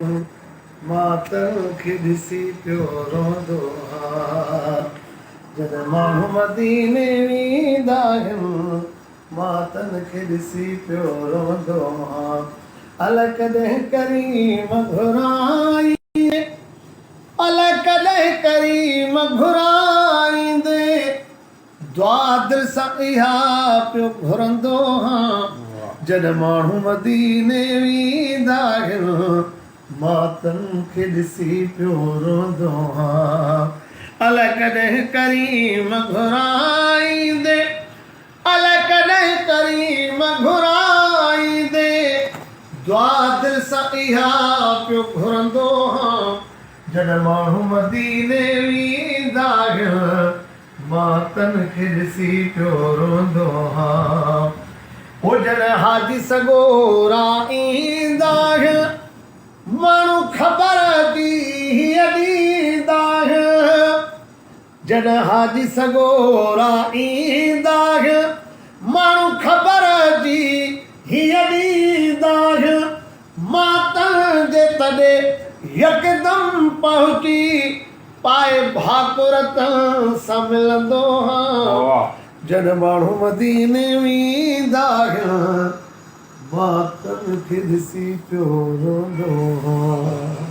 मातन खे ॾिसी पियो रोंदो आहियां। जॾहिं माण्हू मदीने वेंदा आहिनि मातन खे ॾिसी पियो रोंदो आहियां। अल कॾहिं करीम घुराईंदे, अल कॾहिं करीम घुराईंदे, दुआ दिलि सां इहा पियो घुरंदो आहियां। जॾहिं माण्हू मदीने वेंदा आहिनि मातन खे ॾिसी पियो रोंदो आहियां। अल कॾहिं करीम घुराईंदे, अल कॾहिं करीम घुराईंदे, दुआ दिलि सां इहा पियो घुरंदो आहियां। जॾहिं माण्हू मदीने वेंदा आहिनि मातन खे ॾिसी पियो रोंदो आहियां। ओ जॾहिं हाजी सगोरा ईंदा आहिनि माण्हू ख़बर जी हीअ ॾींदा आहिनि। जॾहिं हाजी सगोरा ईंदा आहिनि माण्हू ख़बर जी हीअ ॾींदा आहिनि। मातन जे तॾहिं यकदम पहुची पाए भाकुरत सां मिलंदो आहियां। जॾहिं माण्हू मदीने वेंदा आहिनि मातन खे ॾिसी पियो रोंदो आहियां।